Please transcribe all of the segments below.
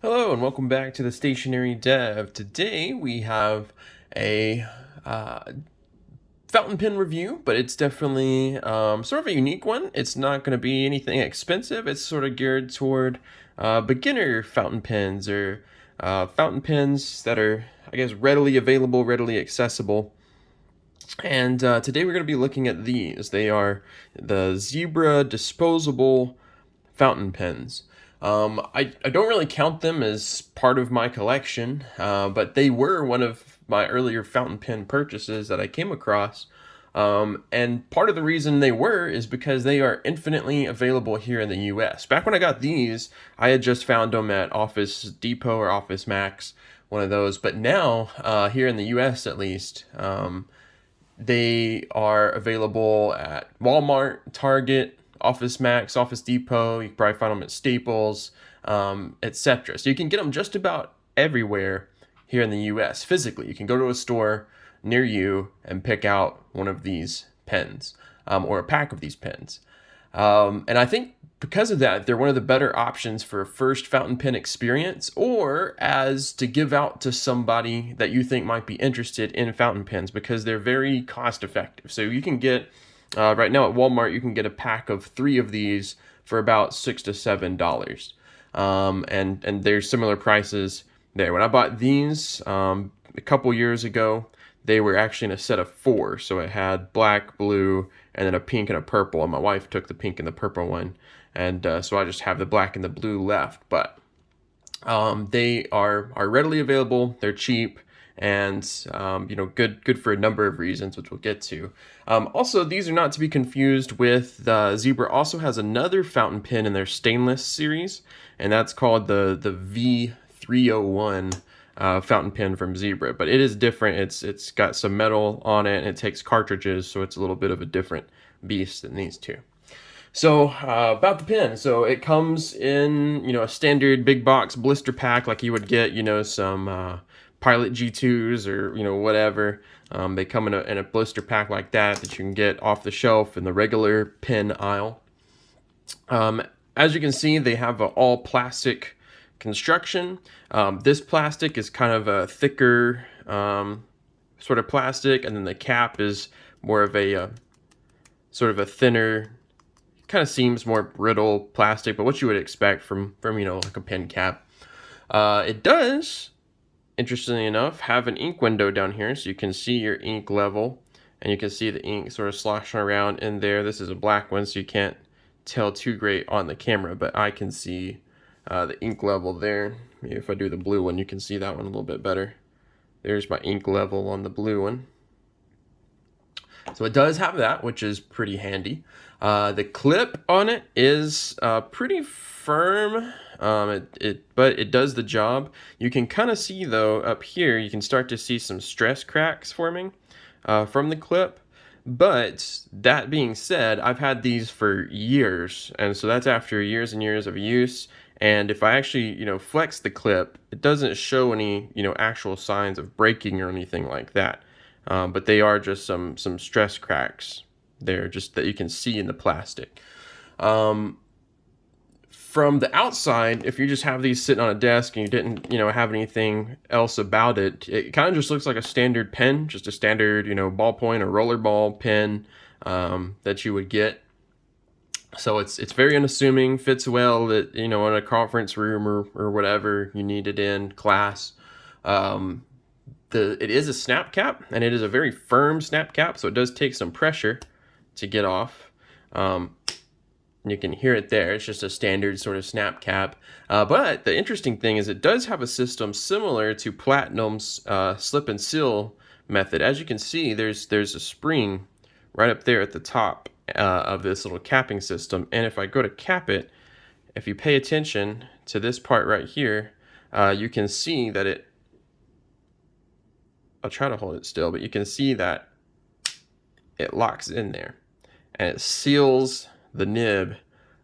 Hello and welcome back to the Stationary Dev. Today we have a uh, fountain pen review, but it's definitely sort of a unique one. It's not going to be anything expensive. It's sort of geared toward beginner fountain pens or fountain pens that are, I guess, readily available, readily accessible. And today we're going to be looking at these. They are the Zebra Disposable fountain pens. I don't really count them as part of my collection, but they were one of my earlier fountain pen purchases that I came across. And part of the reason they were is because they are infinitely available here in the US. Back when I got these, I had just found them at Office Depot or Office Max, one of those. But now, here in the US at least, they are available at Walmart, Target, Office Max, Office Depot. You can probably find them at Staples, etc. So you can get them just about everywhere here in the US physically. You can go to a store near you and pick out one of these pens, or a pack of these pens. And I think because of that, they're one of the better options for a first fountain pen experience, or as to give out to somebody that you think might be interested in fountain pens, because they're very cost effective. So you can get, right now at Walmart, you can get a pack of 3 of these for about $6 to $7. And there's similar prices there. When I bought these a couple years ago, they were actually in a set of 4. So it had black, blue, and then a pink and a purple. And my wife took the pink and the purple one. And so I just have the black and the blue left. But they are readily available. They're cheap. And good for a number of reasons, which we'll get to. Also, these are not to be confused with Zebra. Also has another fountain pen in their stainless series, and that's called the V301 fountain pen from Zebra. But it is different. It's got some metal on it, and it takes cartridges, so it's a little bit of a different beast than these two. So about the pen, so it comes in a standard big box blister pack like you would get some Pilot G2s or whatever. They come in a blister pack like that you can get off the shelf in the regular pen aisle. As you can see, they have an all plastic construction. This plastic is kind of a thicker sort of plastic, and then the cap is more of a sort of a thinner, kind of seems more brittle plastic, but what you would expect from like a pen cap. It does, interestingly enough, have an ink window down here, so you can see your ink level, and you can see the ink sort of sloshing around in there. This is a black one, so you can't tell too great on the camera, but I can see the ink level there. Maybe if I do the blue one, you can see that one a little bit better. There's my ink level on the blue one. So it does have that, which is pretty handy. The clip on it is pretty firm, but it does the job. You can kind of see, though, up here, you can start to see some stress cracks forming from the clip. But that being said, I've had these for years, and so that's after years and years of use. And if I actually, flex the clip, it doesn't show any, actual signs of breaking or anything like that. But they are just some stress cracks there, just that you can see in the plastic. From the outside, if you just have these sitting on a desk and you didn't, have anything else about it, it kind of just looks like a standard pen, just a standard, ballpoint or rollerball pen that you would get. So it's very unassuming, fits well that, in a conference room or whatever you need it in class. It is a snap cap, and it is a very firm snap cap, so it does take some pressure to get off. You can hear it there. It's just a standard sort of snap cap. But the interesting thing is it does have a system similar to Platinum's slip and seal method. As you can see, there's a spring right up there at the top of this little capping system. And if I go to cap it, if you pay attention to this part right here, you can see that I'll try to hold it still, but you can see that it locks in there and it seals the nib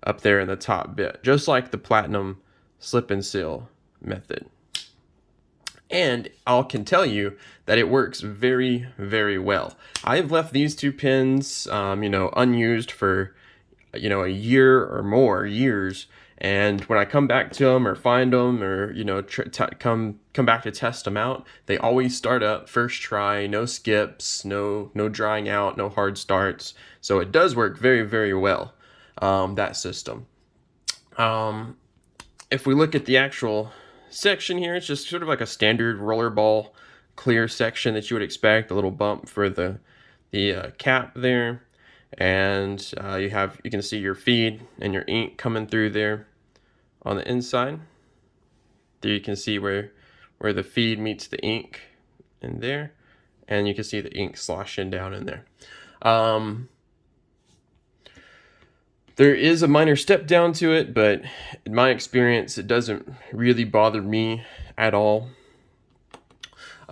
up there in the top bit, just like the Platinum slip and seal method. And I can tell you that it works very, very well. I've left these 2 pens, unused for, a year or more years, And when I come back to them or find them, or come back to test them out, they always start up first try, no skips, no drying out, no hard starts. So it does work very, very well, that system. If we look at the actual section here, it's just sort of like a standard rollerball clear section that you would expect. A little bump for the cap there, and you can see your feed and your ink coming through there on the inside. There you can see where the feed meets the ink in there, and you can see the ink sloshing down in there. There is a minor step down to it, but in my experience, it doesn't really bother me at all.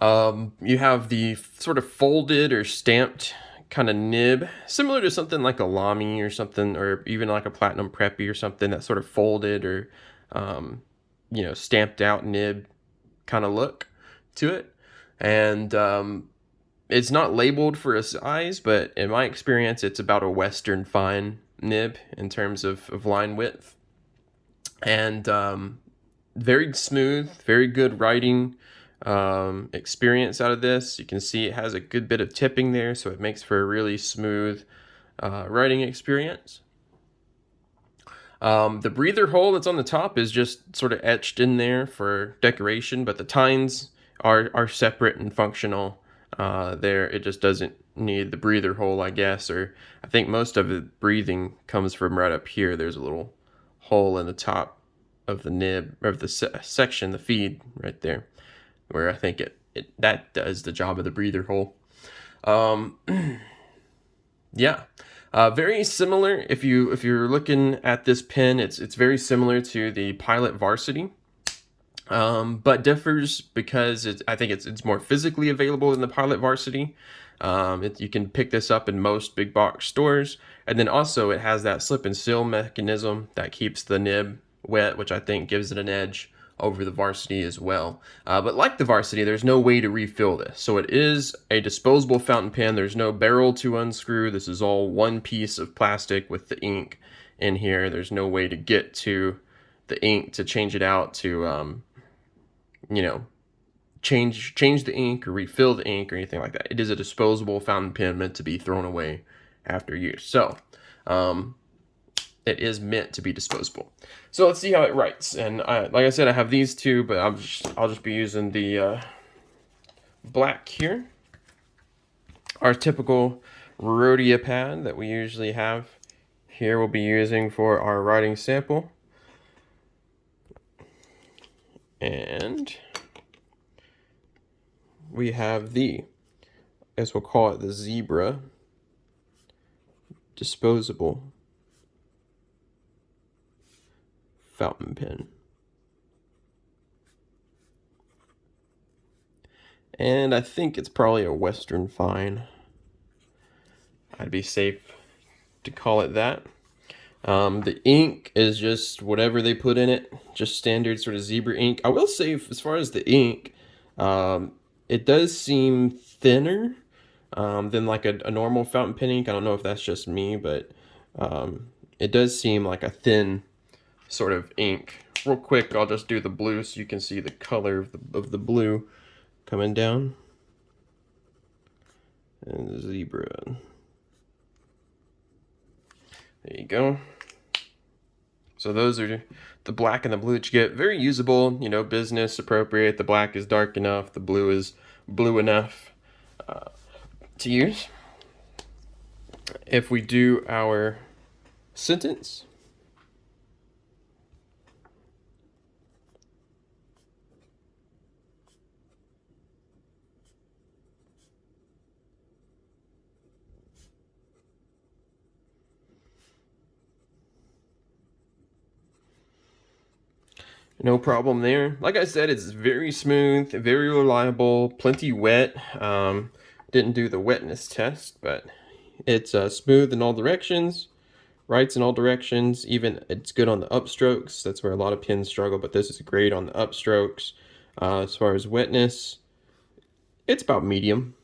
You have the sort of folded or stamped kind of nib, similar to something like a Lamy or something, or even like a Platinum Preppy or something, that sort of folded or, stamped out nib kind of look to it. And it's not labeled for a size, but in my experience, it's about a Western fine nib in terms of line width. And very smooth, very good writing experience out of this. You can see it has a good bit of tipping there, so it makes for a really smooth writing experience. The breather hole that's on the top is just sort of etched in there for decoration, but the tines are separate and functional there. It just doesn't need the breather hole, I guess, or I think most of the breathing comes from right up here. There's a little hole in the top of the nib, of the section, the feed right there, where I think that does the job of the breather hole. Yeah. Very similar. If you're looking at this pen, it's very similar to the Pilot Varsity, but differs because I think it's more physically available than the Pilot Varsity. You can pick this up in most big box stores, and then also it has that slip and seal mechanism that keeps the nib wet, which I think gives it an edge over the Varsity as well. But like the Varsity, there's no way to refill this. So it is a disposable fountain pen. There's no barrel to unscrew. This is all one piece of plastic with the ink in here. There's no way to get to the ink to change it out to, change the ink or refill the ink or anything like that. It is a disposable fountain pen meant to be thrown away after use. So, it is meant to be disposable. So let's see how it writes. And like I said, I have these two, but I'll just be using the black here. Our typical Rhodia pad that we usually have here we'll be using for our writing sample. And we have I guess we'll call it the Zebra disposable fountain pen. And I think it's probably a Western fine. I'd be safe to call it that. The ink is just whatever they put in it, just standard sort of zebra ink. I will say, as far as the ink, it does seem thinner than like a normal fountain pen ink. I don't know if that's just me, but it does seem like a thin sort of ink. Real quick, I'll just do the blue so you can see the color of the blue coming down. And the zebra. There you go. So those are the black and the blue that you get. Very usable, business appropriate. The black is dark enough. The blue is blue enough to use. If we do our sentence, no problem there. Like I said, it's very smooth, very reliable, plenty wet. Didn't do the wetness test, but it's smooth in all directions, writes in all directions. Even it's good on the upstrokes. That's where a lot of pens struggle, but this is great on the upstrokes. As far as wetness, it's about medium.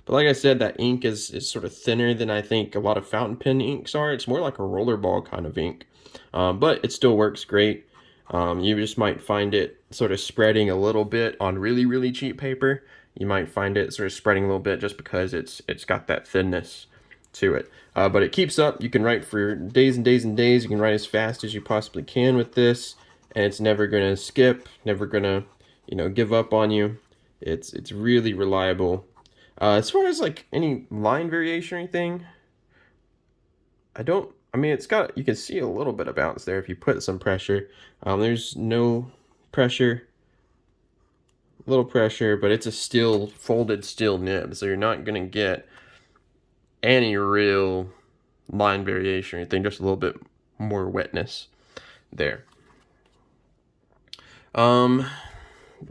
But like I said, that ink is sort of thinner than I think a lot of fountain pen inks are. It's more like a rollerball kind of ink. but it still works great. You just might find it sort of spreading a little bit on really, really cheap paper. You might find it sort of spreading a little bit just because it's got that thinness to it. But it keeps up. You can write for days and days and days. You can write as fast as you possibly can with this, and it's never gonna skip, never gonna, give up on you. It's really reliable. As far as like any line variation or anything, I mean, it's got, you can see a little bit of bounce there if you put some pressure. There's no pressure, little pressure, but it's a steel, folded steel nib, so you're not gonna get any real line variation or anything, just a little bit more wetness there.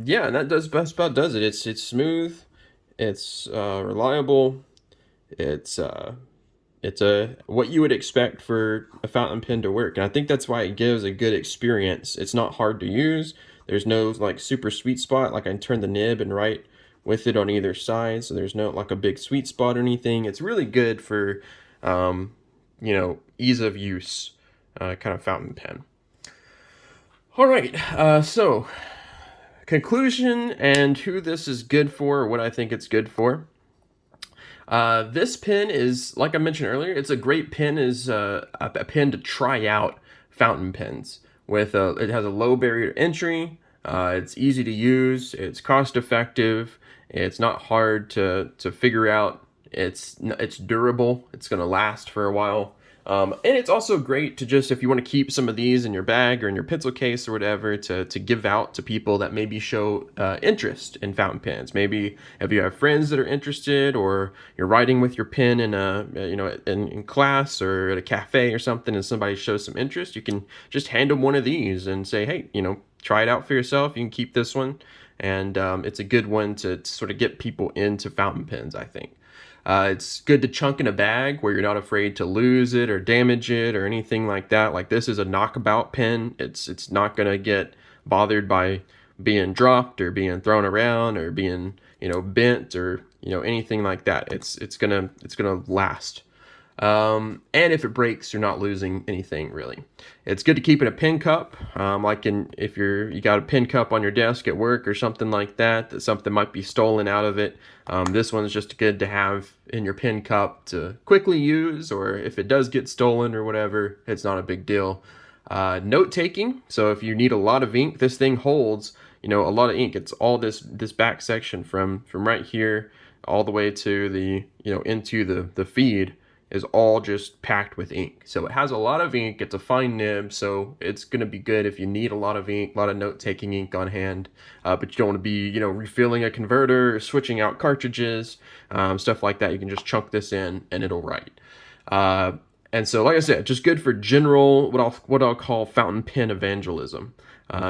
Yeah, and that does best about does it. It's smooth, it's reliable, it's a what you would expect for a fountain pen to work, and I think that's why it gives a good experience. It's not hard to use. There's no like super sweet spot, like I can turn the nib and write with it on either side, so there's no like a big sweet spot or anything. It's really good for ease of use kind of fountain pen. All right, so conclusion and who this is good for, or what I think it's good for. This pen is, like I mentioned earlier, it's a great pen, is a pen to try out fountain pens with. It has a low barrier to entry. It's easy to use. It's cost effective. It's not hard to figure out. It's durable. It's going to last for a while. And it's also great to just, if you want to keep some of these in your bag or in your pencil case or whatever, to give out to people that maybe show interest in fountain pens. Maybe if you have friends that are interested, or you're writing with your pen in in class or at a cafe or something, and somebody shows some interest, you can just hand them one of these and say, hey, try it out for yourself. You can keep this one, and it's a good one to sort of get people into fountain pens, I think. It's good to chunk in a bag where you're not afraid to lose it or damage it or anything like that. Like, this is a knockabout pen. It's not gonna get bothered by being dropped or being thrown around or being bent or anything like that. It's gonna last. And if it breaks, you're not losing anything really. It's good to keep in a pen cup, if you got a pen cup on your desk at work or something like that, that something might be stolen out of it. This one's just good to have in your pen cup to quickly use, or if it does get stolen or whatever, it's not a big deal. Note taking. So if you need a lot of ink, this thing holds a lot of ink. It's all this back section from right here all the way to the into the feed is all just packed with ink. So it has a lot of ink. It's a fine nib, so it's going to be good if you need a lot of ink, a lot of note-taking ink on hand, but you don't want to be, refilling a converter or switching out cartridges, stuff like that. You can just chunk this in and it'll write. And so, like I said, just good for general, what I'll call fountain pen evangelism.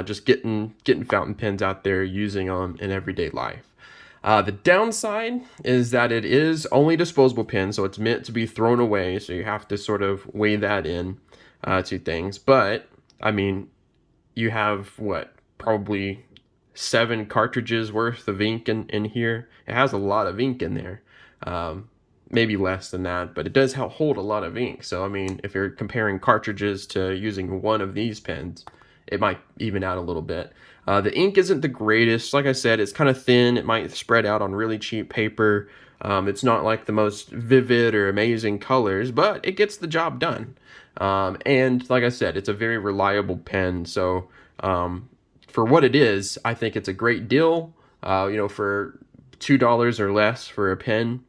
Just getting fountain pens out there, using them in everyday life. The downside is that it is only disposable pen, so it's meant to be thrown away, so you have to sort of weigh that in to things. But, I mean, you have, probably 7 cartridges worth of ink in here. It has a lot of ink in there. Maybe less than that, but it does hold a lot of ink. So, I mean, if you're comparing cartridges to using one of these pens, it might even out a little bit. The ink isn't the greatest. Like I said, it's kind of thin. It might spread out on really cheap paper. It's not like the most vivid or amazing colors, but it gets the job done. And like I said, it's a very reliable pen. So for what it is, I think it's a great deal. For $2 or less for a pen,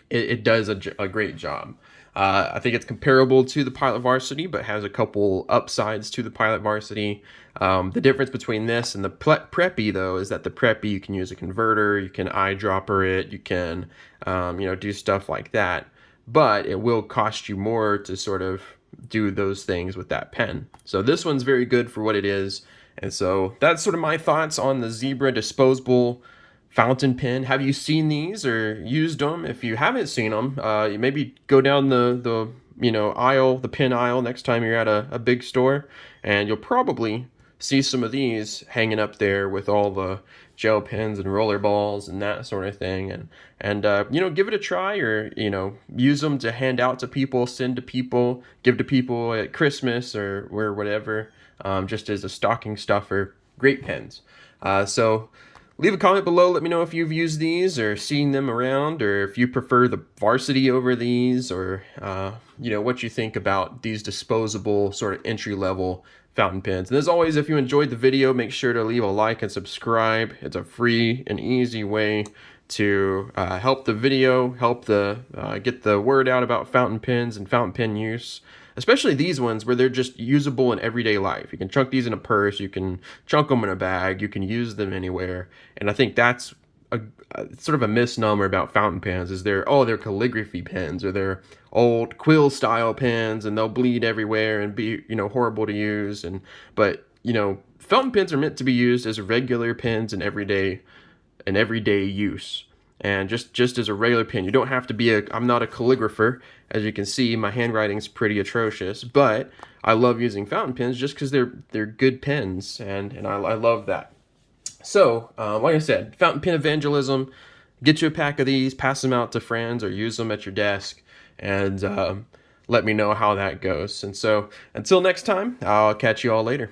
it does a great job. I think it's comparable to the Pilot Varsity, but has a couple upsides to the Pilot Varsity. The difference between this and the Preppy, though, is that the Preppy, you can use a converter, you can eyedropper it, you can, do stuff like that. But it will cost you more to sort of do those things with that pen. So this one's very good for what it is. And so that's sort of my thoughts on the Zebra Disposable fountain pen. Have you seen these or used them? If you haven't seen them, you maybe go down the aisle, the pen aisle, next time you're at a big store, and you'll probably see some of these hanging up there with all the gel pens and roller balls and that sort of thing, and you know, give it a try, or you know, use them to hand out to people, send to people, give to people at Christmas or whatever, just as a stocking stuffer. Great pens. So leave a comment below. Let me know if you've used these or seen them around, or if you prefer the Varsity over these, or you know, what you think about these disposable sort of entry-level fountain pens. And as always, if you enjoyed the video, make sure to leave a like and subscribe. It's a free and easy way to help the video, help the get the word out about fountain pens and fountain pen use. Especially these ones where they're just usable in everyday life. You can chunk these in a purse, you can chunk them in a bag, you can use them anywhere. And I think that's a sort of a misnomer about fountain pens, is they're calligraphy pens, or they're old quill style pens and they'll bleed everywhere and be, you know, horrible to use. But you know, fountain pens are meant to be used as regular pens in everyday use. And just as a regular pen, you don't have to be I'm not a calligrapher. As you can see, my handwriting's pretty atrocious, but I love using fountain pens just because they're good pens, and I love that. So, like I said, fountain pen evangelism. Get you a pack of these, pass them out to friends, or use them at your desk, and let me know how that goes. And so, until next time, I'll catch you all later.